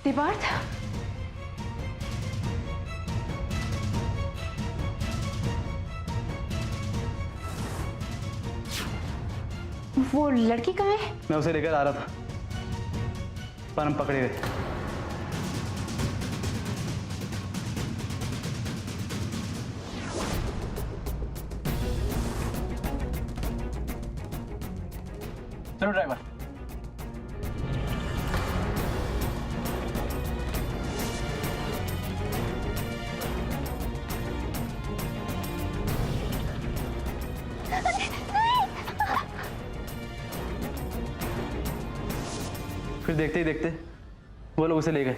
सिद्धार्थ, वो लड़की कहाँ है? मैं उसे लेकर आ रहा था पर हम पकड़े गए। चलो ड्राइवर। फिर देखते ही देखते वो लोग उसे ले गए।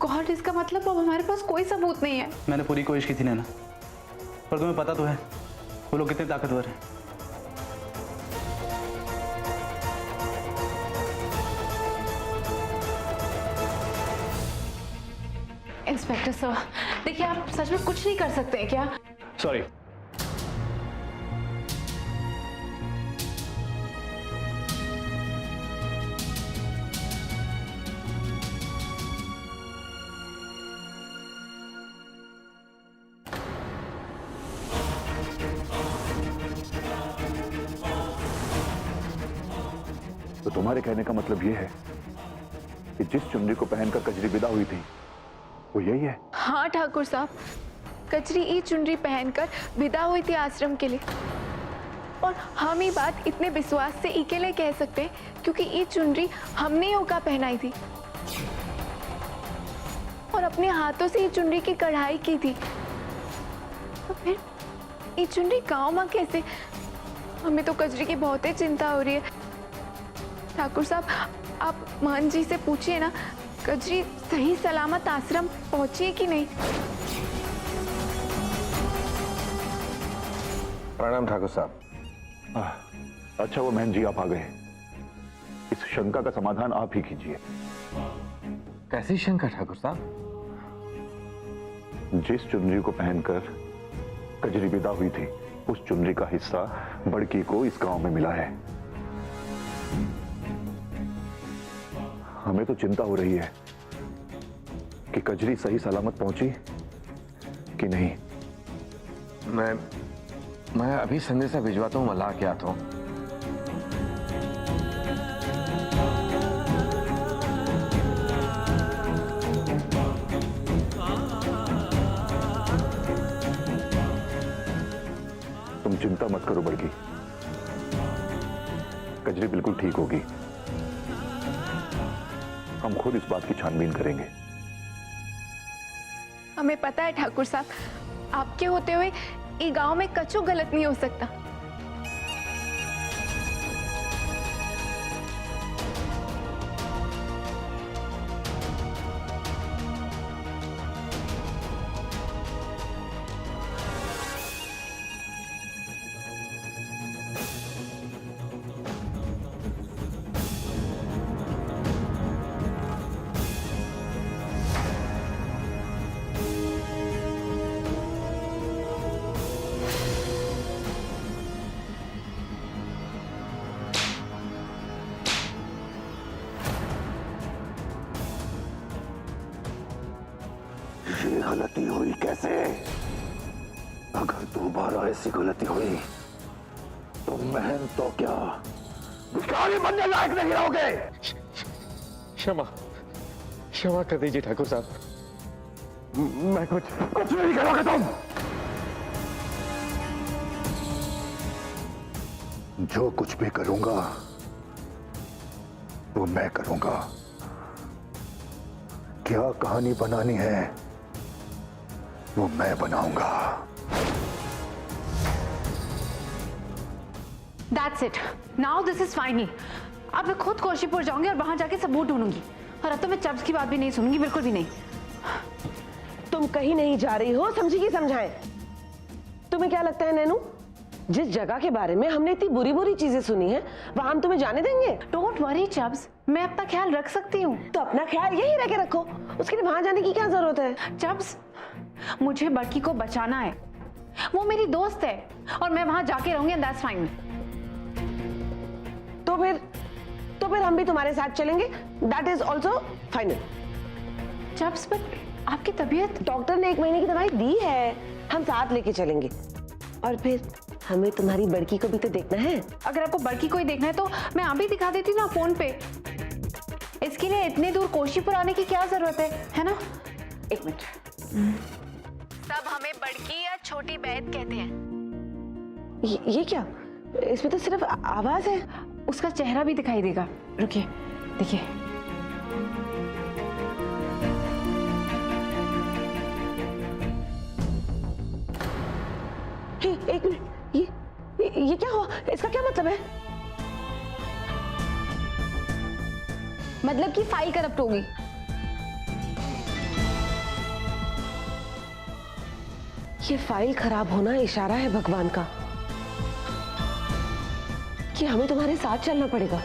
गॉड, इसका मतलब अब हमारे पास कोई सबूत नहीं है। मैंने पूरी कोशिश की थी नैना, पर तुम्हें पता तो है वो लोग कितने ताकतवर हैं। इंस्पेक्टर सर, देखिए आप सच में कुछ नहीं कर सकते हैं क्या? सॉरी। तो तुम्हारे कहने का मतलब यह है कि जिस चुनरी को पहनकर कजरी विदा हुई थी वो यही है? हाँ ठाकुर साहब, कजरी ये चुनरी पहनकर विदा हुई थी आश्रम के लिए। और हम ये बात इतने विश्वास से अकेले कह सकते हैं क्योंकि ये चुनरी हमने होकर पहनाई थी और अपने हाथों से ये चुनरी की कढ़ाई की थी। तो फिर ये चुनरी गाँव में कैसे? हमें तो कजरी की बहुत ही चिंता हो रही है। ठाकुर साहब, आप महंत जी से पूछिए ना, कजरी सही सलामत आश्रम पहुंची है कि नहीं? प्रणाम ठाकुर साहब। अच्छा वो महन जी आप आ गए। इस शंका का समाधान आप ही कीजिए। कैसी शंका ठाकुर साहब? जिस चुनरी को पहनकर कजरी विदा हुई थी उस चुनरी का हिस्सा बड़की को इस गांव में मिला है। हमें तो चिंता हो रही है कि कजरी सही सलामत पहुंची कि नहीं। मैं अभी संदेशा भिजवाता हूँ, मल्लाह के हाथों। तुम चिंता मत करो बड़की, कजरी बिल्कुल ठीक होगी। हम खुद इस बात की छानबीन करेंगे। हमें पता है ठाकुर साहब, आपके होते हुए ये गांव में कछु गलत नहीं हो सकता। ये गलती हुई कैसे? अगर दोबारा ऐसी गलती हुई तो महन तो क्या भिखारी बनने लायक नहीं रहोगे। क्षमा कर दीजिए ठाकुर साहब। मैं कुछ नहीं करोगे तुम। जो कुछ भी करूंगा वो मैं करूंगा। क्या कहानी बनानी है वो मैं बनाऊंगा। That's it. Now this is final. अब मैं खुद कोशीपुर जाऊंगी और वहां जाके सबूत ढूंढूंगी। और अब तो मैं चब्स की बात भी नहीं सुनूंगी, बिल्कुल भी नहीं। तुम कहीं नहीं जा रही हो, समझी कि समझाएं? तुम्हें क्या लगता है नैनू, जिस जगह के बारे में हमने इतनी बुरी बुरी चीजें सुनी हैं, वहां हम तुम्हें जाने देंगे? डोंट वरी चब्स, मैं अपना ख्याल रख सकती हूँ। तो अपना ख्याल यही रह के रखो, उसके लिए वहां जाने की क्या जरूरत है? चब्स, मुझे बड़की को बचाना है। वो मेरी दोस्त है और मैं वहां जाके रहूंगी, and that's fine। तो तो फिर हम भी तुम्हारे साथ चलेंगे, that is also final. Jobs, पर आपकी तबीयत? डॉक्टर ने 1 महीने की दवाई दी है, हम साथ लेके चलेंगे। और फिर हमें तुम्हारी बड़की को भी तो देखना है। अगर आपको बड़की कोई देखना है तो मैं अभी दिखा देती ना फोन पे। इसके लिए इतने दूर कोशीपुर आने की क्या जरूरत है ना? 1 मिनट। सब हमें बड़की या छोटी बहन कहते हैं। ये क्या? इसमें तो सिर्फ आवाज है। उसका चेहरा भी दिखाई देगा, रुकिए देखिए। हे, 1 मिनट, ये क्या हुआ? इसका क्या मतलब है? मतलब कि फाइल करप्ट होगी। ये फाइल खराब होना इशारा है भगवान का कि हमें तुम्हारे साथ चलना पड़ेगा।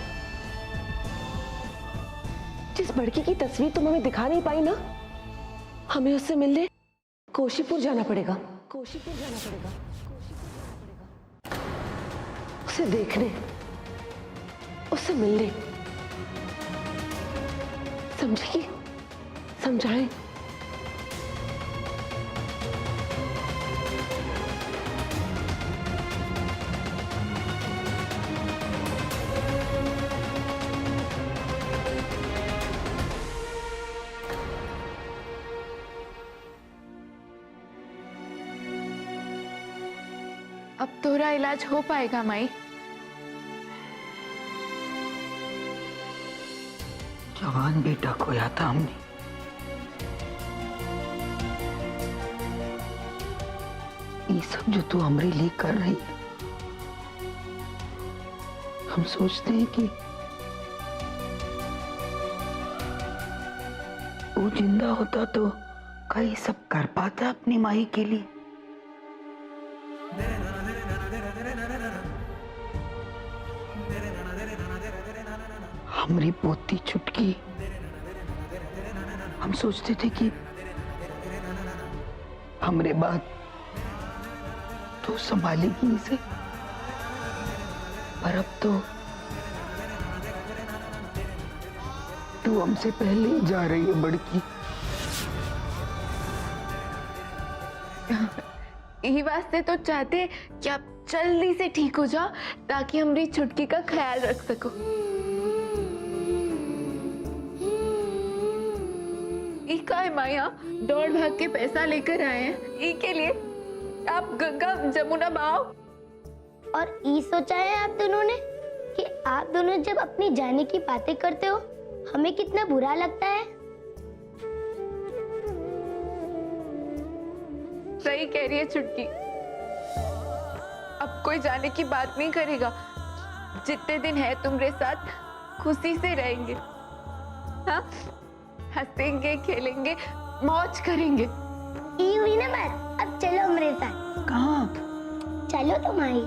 जिस बड़की की तस्वीर तुम हमें दिखा नहीं पाई ना, हमें उससे मिलने कोशीपुर जाना पड़ेगा। कोशीपुर जाना पड़ेगा। उसे देखने, उससे मिलने। समझेगी? समझाएं। अब तोरा इलाज हो पाएगा माई? जवान बेटा खोया था हमने। ये सब जो तू हमरे लिए कर रही है, हम सोचते हैं कि वो जिंदा होता तो का ये सब कर पाता अपनी माई के लिए। हमारी पोती छुटकी, हम सोचते थे कि हमरे बाद तू संभालेगी इसे, पर अब तो तू हमसे पहले ही जा रही है बड़की। यही वास्ते तो चाहते हैं कि आप जल्दी से ठीक हो जाओ ताकि हमारी छुटकी का ख्याल रख सको। का है माया, दौड़ भाग के पैसा लेकर आए हैं। ई के लिए आप गंगा जमुना बहाओ। और ये सोचा है आप दोनों ने कि आप दोनों जब अपनी जाने की बातें करते हो हमें कितना बुरा लगता है? सही कह रही है छुटकी। अब कोई जाने की बात नहीं करेगा। जितने दिन है तुम्हारे साथ खुशी से रहेंगे, हाँ? हंसेंगे, खेलेंगे, मौज करेंगे। ये हुई ना बात, अब चलो मेरे साथ। कहाँ? चलो तुम्हारी।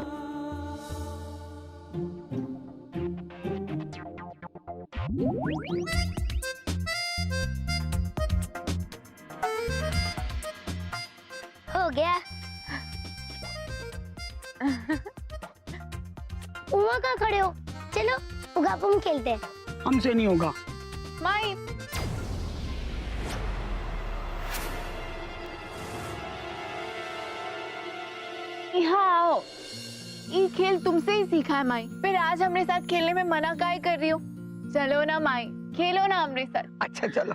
हो गया। वहाँ कहाँ खड़े हो? चलो उगापुम खेलते हैं। हमसे नहीं होगा। माई, यहाँ आओ। ये खेल तुमसे ही सीखा है माई, फिर आज हमारे साथ खेलने में मना काहे कर रही हो? चलो ना माई, खेलो ना हमारे साथ। अच्छा चलो।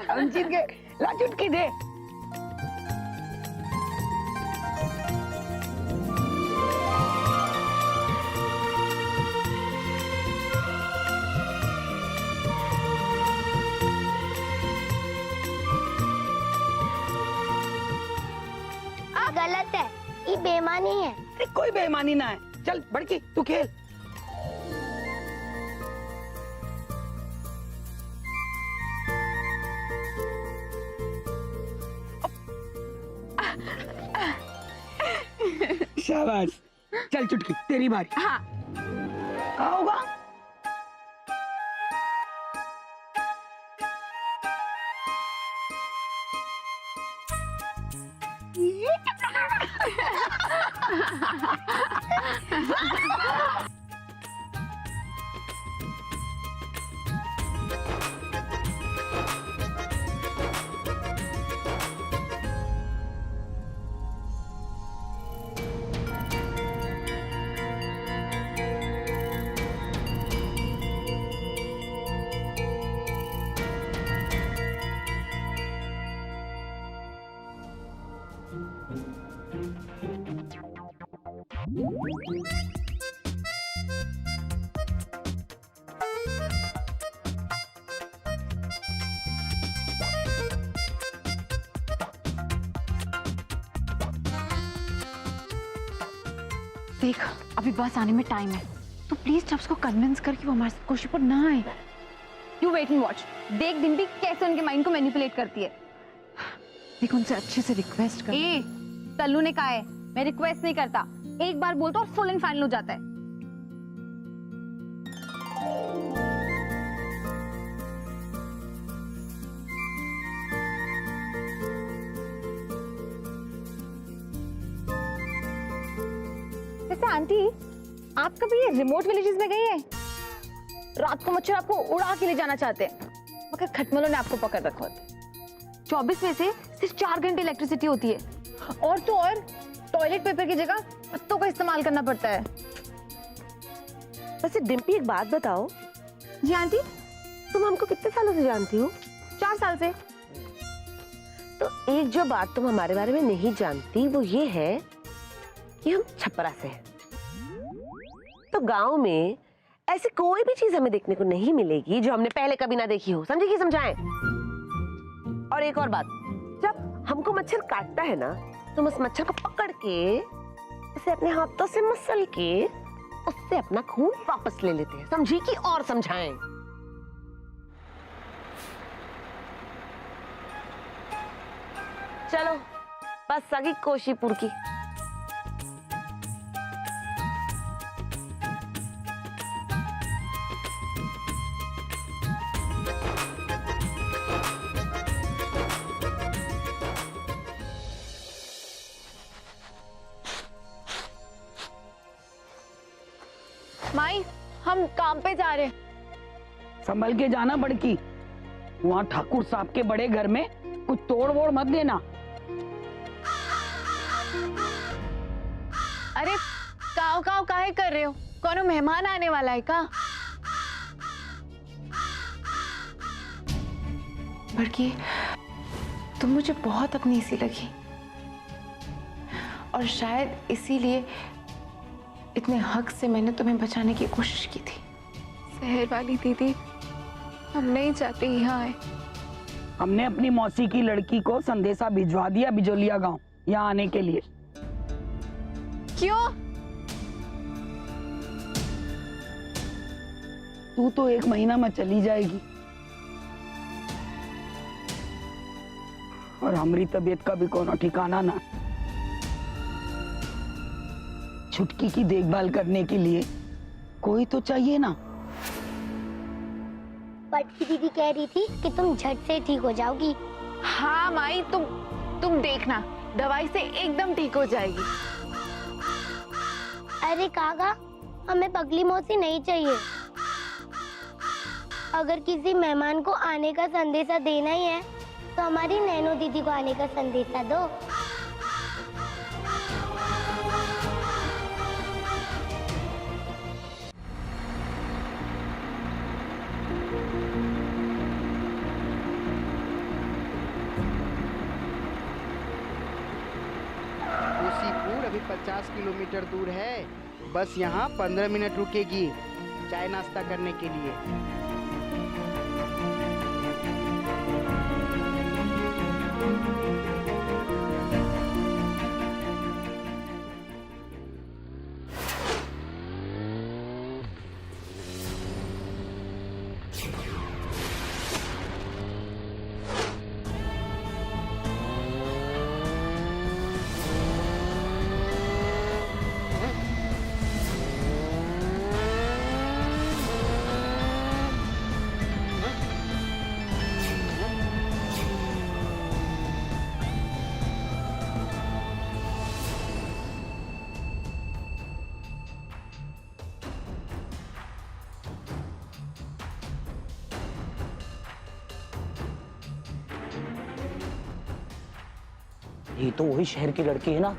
हम जीत गए। ला चुटकी दे। गलत है, ये बेईमानी है। अरे कोई बेईमानी ना है। चल बड़की तू खेल। शाबाश। चल चुटकी तेरी बारी। हाँ। कहाँ होगा? देख अभी बस आने में टाइम है, तो प्लीज जब उसको कन्विंस कर कि वो हमारे साथ कोशी पर ना आए। यू वेट एंड वॉच, देख डिम्पी कैसे उनके माइंड को मैनिपुलेट करती है। देख उनसे अच्छे से रिक्वेस्ट कर। ए, तल्लू ने कहा है मैं रिक्वेस्ट नहीं करता, एक बार बोलता और फुल एंड फाइनल हो जाता है। वैसे आंटी, आप कभी ये रिमोट विलेजेस में गई है? रात को मच्छर आपको उड़ा के ले जाना चाहते हैं, मगर खटमलों ने आपको पकड़ रखा होता है। 24 में से सिर्फ 4 घंटे इलेक्ट्रिसिटी होती है, और तो और टॉयलेट पेपर की जगह पत्तों का इस्तेमाल करना पड़ता है। वैसे डिम्पी एक बात बताओ, जी आंटी। तुम हमको कितने सालों से जानती हो? 4 साल से। तो एक जो बात तुम हमारे बारे में नहीं जानती वो ये है कि हम छपरा से हैं। तो गांव में ऐसी कोई भी चीज हमें देखने को नहीं मिलेगी जो हमने पहले कभी ना देखी हो। समझे कि समझाएं? और एक और बात, जब हमको मच्छर काटता है ना, तुम उस मच्छर को पकड़ के उसे अपने हाथों से मसल के उससे अपना खून वापस ले लेते हैं। समझी कि और समझाएं? चलो बस सगी कोशीपुर की। माई हम काम पे जा रहे हैं। संभल के जाना बड़की, वहाँ ठाकुर साहब के बड़े घर में कुछ तोड़ वोड़ मत देना। अरे काव काव काहे कर रहे हो? कौन मेहमान आने वाला है का? बड़की तुम मुझे बहुत अपनी सी लगी, और शायद इसीलिए इतने हक से मैंने तुम्हें बचाने की कोशिश की थी। शहर वाली दीदी, हम नहीं चाहते यहाँ आए। हमने अपनी मौसी की लड़की को संदेशा भिजवा दिया बिजोलिया गांव यहाँ आने के लिए। क्यों? तू तो 1 महीना में चली जाएगी, और हमारी तबीयत का भी कोनो ठिकाना ना। छुटकी की देखभाल करने के लिए कोई तो चाहिए ना। बटकी दीदी कह रही थी कि तुम झट से ठीक हो जाओगी। हाँ माई, तुम देखना, दवाई से एकदम ठीक हो जाएगी। अरे काका, हमें पगली मौसी नहीं चाहिए। अगर किसी मेहमान को आने का संदेशा देना ही है तो हमारी नैनो दीदी को आने का संदेशा दो। कोसीपुर अभी 50 किलोमीटर दूर है। बस यहाँ 15 मिनट रुकेगी चाय नाश्ता करने के लिए। ये तो वही शहर की लड़की है ना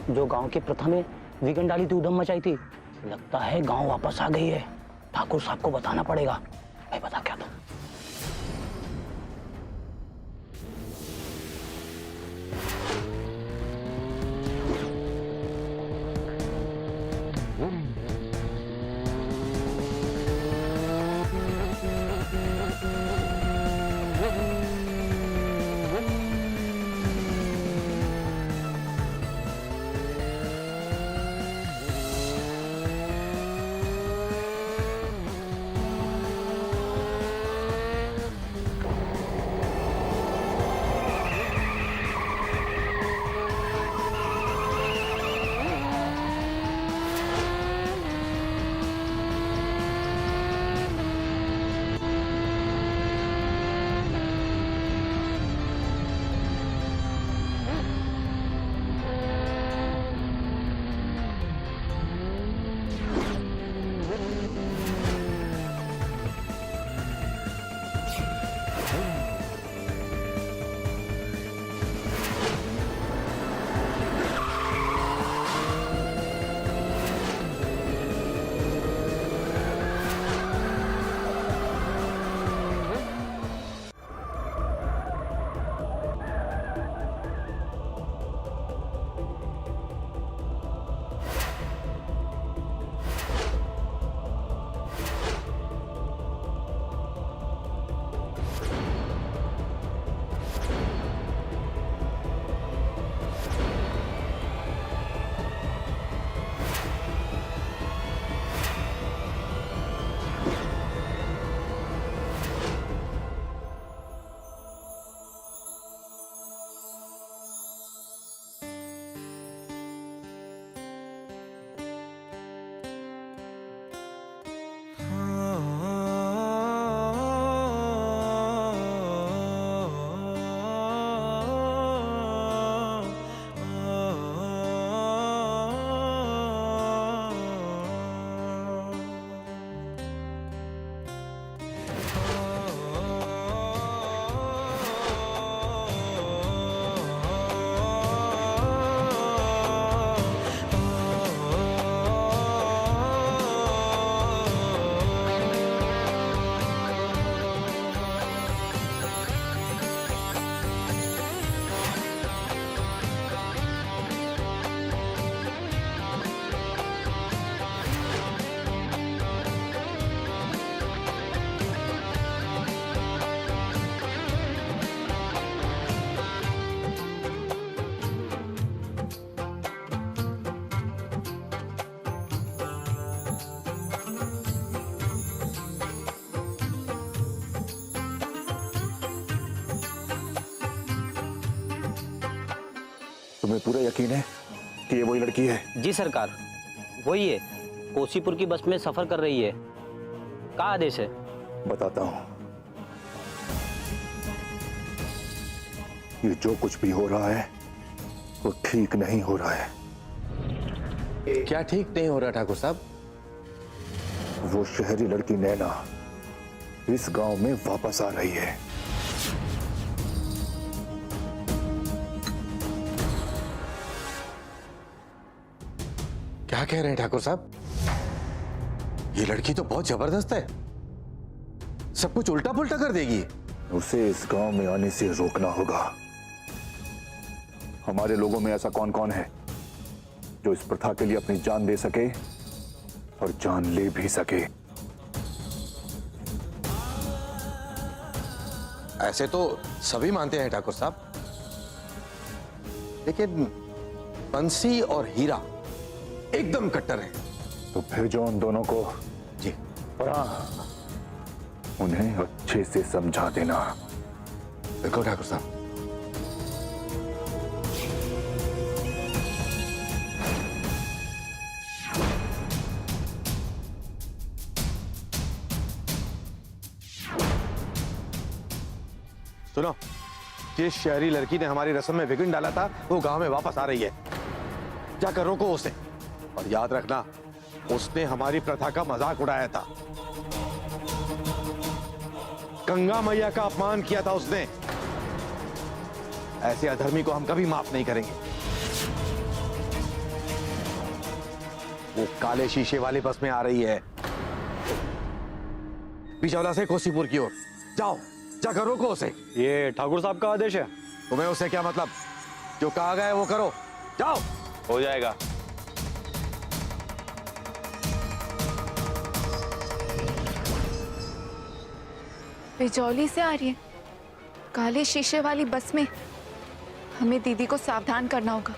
जो गांव के प्रथा में विघन डाली थी, उधम मचाई थी। लगता है गांव वापस आ गई है। ठाकुर साहब को बताना पड़ेगा। भाई बता क्या था? तुम्हें पूरा यकीन है कि ये वही लड़की है? जी सरकार, वही है। कोसीपुर की बस में सफर कर रही है। क्या आदेश है? बताता हूं। ये जो कुछ भी हो रहा है वो ठीक नहीं हो रहा है। क्या ठीक नहीं हो रहा ठाकुर साहब? वो शहरी लड़की नैना इस गांव में वापस आ रही है। क्या कह रहे हैं ठाकुर साहब? ये लड़की तो बहुत जबरदस्त है, सब कुछ उल्टा पुल्टा कर देगी। उसे इस गांव में आने से रोकना होगा। हमारे लोगों में ऐसा कौन कौन है जो इस प्रथा के लिए अपनी जान दे सके और जान ले भी सके? ऐसे तो सभी मानते हैं ठाकुर साहब, लेकिन बंसी और हीरा एकदम कट्टर है। तो फिर जो उन दोनों को जी उन्हें अच्छे से समझा देना। बिल्कुल ठाकुर साहब। सुनो, जिस शहरी लड़की ने हमारी रस्म में विघ्न डाला था वो गांव में वापस आ रही है। जाकर रोको उसे, और याद रखना उसने हमारी प्रथा का मजाक उड़ाया था, गंगा मैया का अपमान किया था उसने। ऐसे अधर्मी को हम कभी माफ नहीं करेंगे। वो काले शीशे वाली बस में आ रही है, बिचौला से कोसीपुर की ओर। जाओ, जाकर रोको उसे। ये ठाकुर साहब का आदेश है। तुम्हें उससे क्या मतलब? जो कहा गया है वो करो। जाओ। हो जाएगा। बिजौली से आ रही है, काले शीशे वाली बस में। हमें दीदी को सावधान करना होगा।